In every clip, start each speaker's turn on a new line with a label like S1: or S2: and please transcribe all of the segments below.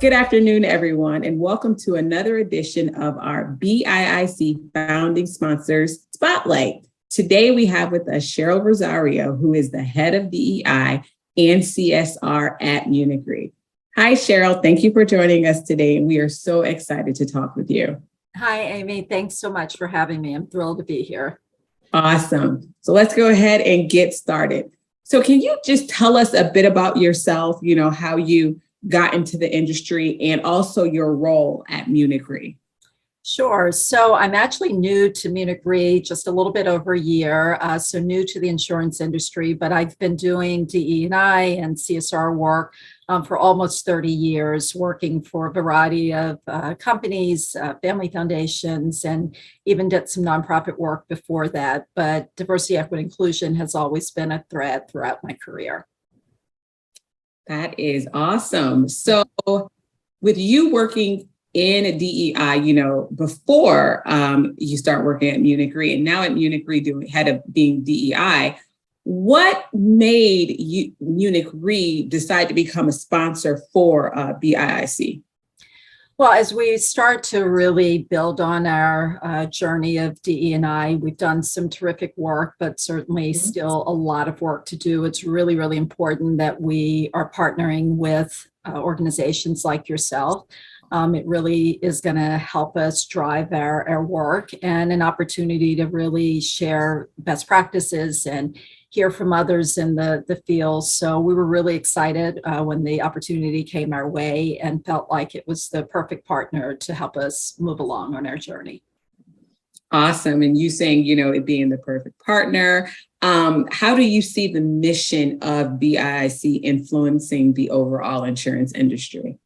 S1: Good afternoon, everyone, and welcome to another edition of our BIIC Founding Sponsors Spotlight. Today, we have with us Cheryl Rosario, who is the head of DEI and CSR at Munich Re. Hi, Cheryl. Thank you for joining us today, and we are so excited to talk with you.
S2: Hi, Amy. Thanks so much for having me. I'm thrilled to be here.
S1: Awesome. So let's go ahead and get started. So can you just tell us a bit about yourself, how you got into the industry and also your role at Munich Re?
S2: Sure. So I'm actually new to Munich Re, just a little bit over a year, so new to the insurance industry, but I've been doing DE&I and CSR work for almost 30 years, working for a variety of companies, family foundations, and even did some nonprofit work before that. But diversity, equity, inclusion has always been a thread throughout my career.
S1: That is awesome. So with you working in DEI, before you start working at Munich Re and now at Munich Re head of being DEI, what made Munich Re decide to become a sponsor for BIIC?
S2: Well, as we start to really build on our journey of DE&I, we've done some terrific work, but certainly still a lot of work to do. It's really, really important that we are partnering with organizations like yourself. It really is going to help us drive our work and an opportunity to really share best practices and hear from others in the field. So we were really excited when the opportunity came our way and felt like it was the perfect partner to help us move along on our journey.
S1: Awesome. And you saying, it being the perfect partner. How do you see the mission of BIIC influencing the overall insurance industry?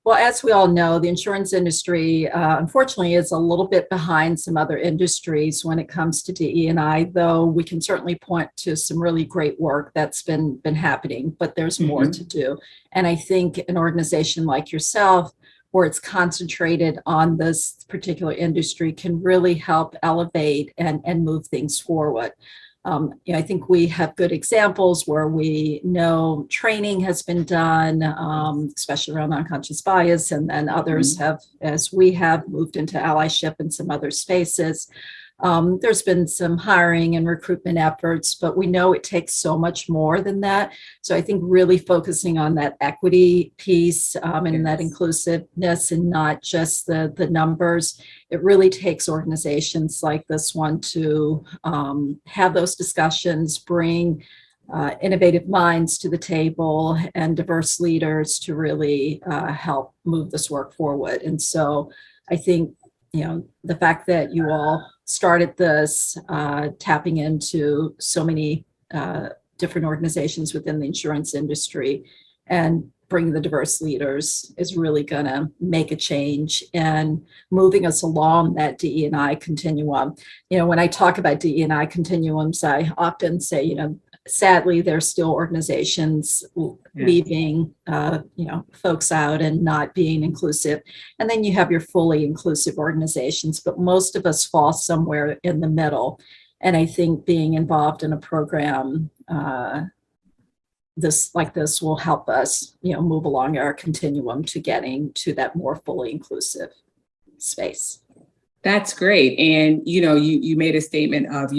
S2: Well, as we all know, the insurance industry, unfortunately, is a little bit behind some other industries when it comes to DE&I, though we can certainly point to some really great work that's been happening, but there's more to do. And I think an organization like yourself, where it's concentrated on this particular industry, can really help elevate and move things forward. I think we have good examples where we know training has been done, especially around unconscious bias, and then others have, as we have, moved into allyship in some other spaces. There's been some hiring and recruitment efforts, but we know it takes so much more than that. So I think really focusing on that equity piece and that inclusiveness and not just the numbers, it really takes organizations like this one to have those discussions, bring innovative minds to the table and diverse leaders to really help move this work forward. And so I think, the fact that you all started this, tapping into so many different organizations within the insurance industry and bringing the diverse leaders is really going to make a change and moving us along that DE&I continuum. When I talk about DE&I continuums, I often say, sadly, there's still organizations leaving, folks out and not being inclusive. And then you have your fully inclusive organizations, but most of us fall somewhere in the middle. And I think being involved in a program this will help us, move along our continuum to getting to that more fully inclusive space.
S1: That's great. And, you made a statement of,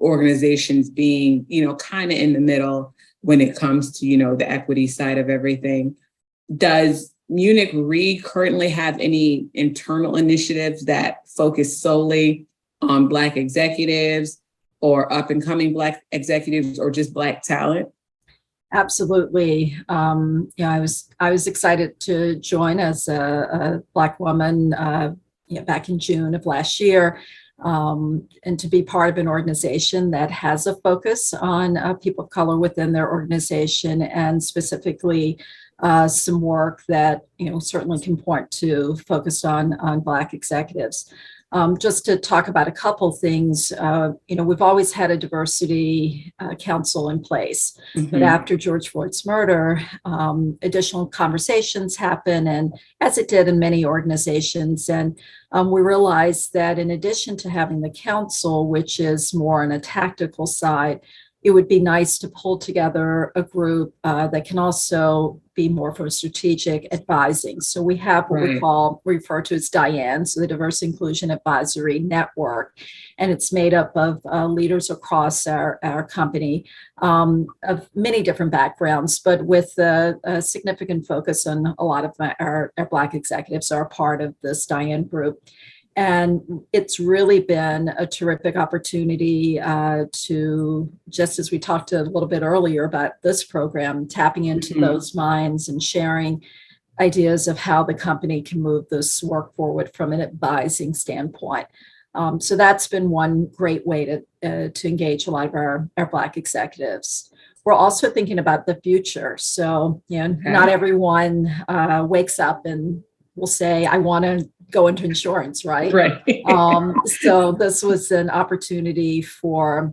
S1: organizations being, kind of in the middle when it comes to, the equity side of everything. Does Munich Re currently have any internal initiatives that focus solely on Black executives or up and coming Black executives or just Black talent?
S2: Absolutely. I was excited to join as a Black woman back in June of last year, and to be part of an organization that has a focus on people of color within their organization, and specifically some work that certainly can point to focused on Black executives. Just to talk about a couple things, we've always had a diversity council in place, but after George Floyd's murder, additional conversations happen, and as it did in many organizations. And we realized that in addition to having the council, which is more on a tactical side, it would be nice to pull together a group that can also be more for strategic advising. So we have what we refer to as DIAN, so the Diversity Inclusion Advisory Network, and it's made up of leaders across our company of many different backgrounds, but with a significant focus on a lot of our Black executives are a part of this DIAN group. And it's really been a terrific opportunity to, just as we talked a little bit earlier about this program, tapping into those minds and sharing ideas of how the company can move this work forward from an advising standpoint. So that's been one great way to engage a lot of our Black executives. We're also thinking about the future. So, not everyone wakes up and will say, I want to go into insurance, right? So this was an opportunity for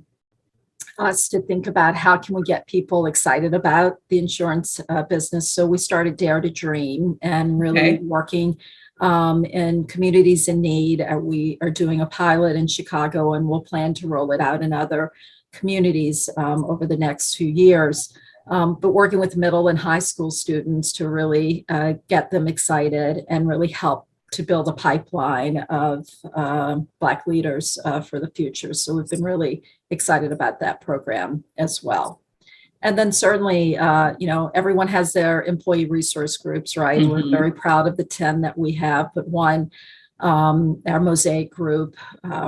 S2: us to think about how can we get people excited about the insurance business. So we started Dare to Dream and really working in communities in need. We are doing a pilot in Chicago, and we'll plan to roll it out in other communities over the next few years. But working with middle and high school students to really get them excited and really help to build a pipeline of Black leaders for the future. So we've been really excited about that program as well. And then certainly, everyone has their employee resource groups, right? We're very proud of the 10 that we have, but one, our Mosaic group,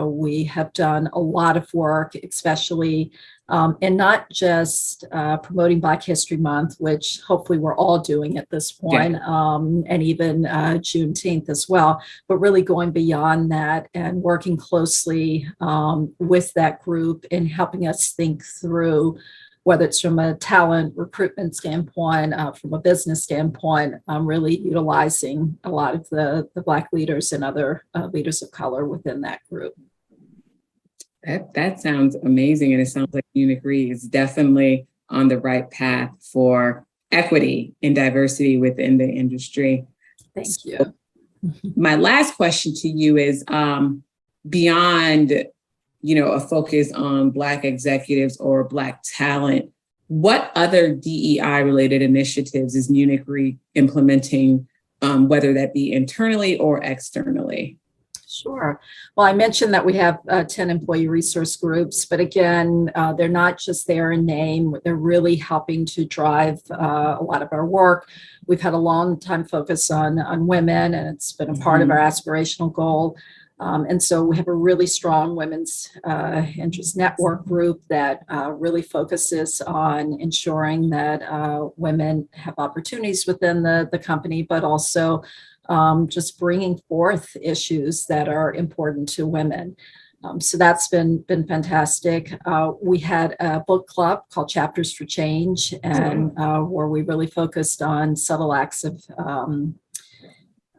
S2: we have done a lot of work, especially and not just promoting Black History Month, which hopefully we're all doing at this point, and even Juneteenth as well, but really going beyond that and working closely with that group and helping us think through whether it's from a talent recruitment standpoint, from a business standpoint, really utilizing a lot of the Black leaders and other leaders of color within that group.
S1: That sounds amazing. And it sounds like Munich Re is definitely on the right path for equity and diversity within the industry.
S2: Thank you.
S1: My last question to you is beyond, a focus on Black executives or Black talent, what other DEI related initiatives is Munich Re implementing, whether that be internally or externally?
S2: Sure. Well, I mentioned that we have 10 employee resource groups, but again, they're not just there in name. They're really helping to drive a lot of our work. We've had a long time focus on women, and it's been a part of our aspirational goal. And so we have a really strong women's interest network group that really focuses on ensuring that women have opportunities within the company, but also just bringing forth issues that are important to women. So that's been fantastic. We had a book club called Chapters for Change, and where we really focused on subtle acts of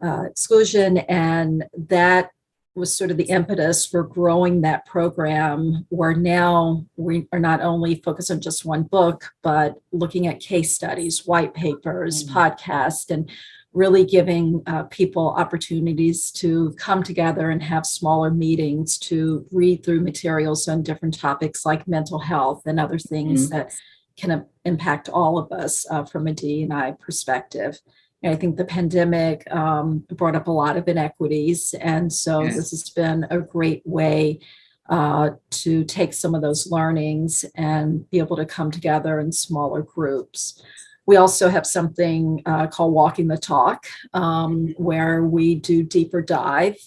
S2: exclusion, and that was sort of the impetus for growing that program, where now we are not only focused on just one book, but looking at case studies, white papers, podcasts, and really giving people opportunities to come together and have smaller meetings to read through materials on different topics like mental health and other things that can impact all of us from a D&I perspective. And I think the pandemic brought up a lot of inequities. And so this has been a great way to take some of those learnings and be able to come together in smaller groups. We also have something called Walking the Talk, where we do deeper dive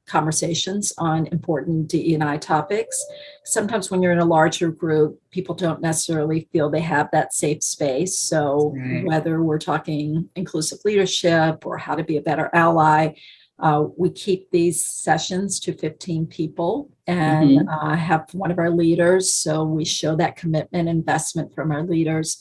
S2: conversations on important DE&I topics. Sometimes when you're in a larger group, people don't necessarily feel they have that safe space. So whether we're talking inclusive leadership or how to be a better ally, we keep these sessions to 15 people and have one of our leaders. So we show that commitment, investment from our leaders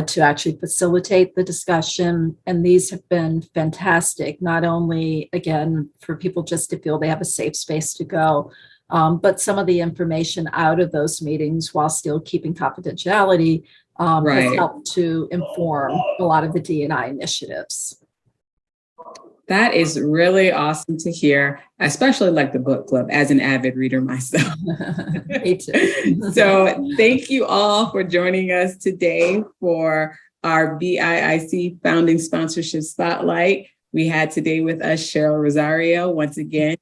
S2: to actually facilitate the discussion. And these have been fantastic, not only, again, for people just to feel they have a safe space to go, but some of the information out of those meetings, while still keeping confidentiality, has helped to inform a lot of the D&I initiatives.
S1: That is really awesome to hear. I especially like the book club as an avid reader myself.
S2: Me too.
S1: So thank you all for joining us today for our BIIC Founding Sponsorship Spotlight. We had today with us Cheryl Rosario. Once again,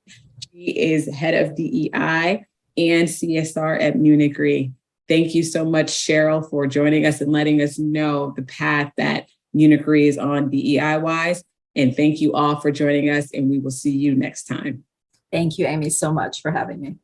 S1: she is head of DEI and CSR at Munich Re. Thank you so much, Cheryl, for joining us and letting us know the path that Munich Re is on DEI-wise. And thank you all for joining us, and we will see you next time.
S2: Thank you, Amy, so much for having me.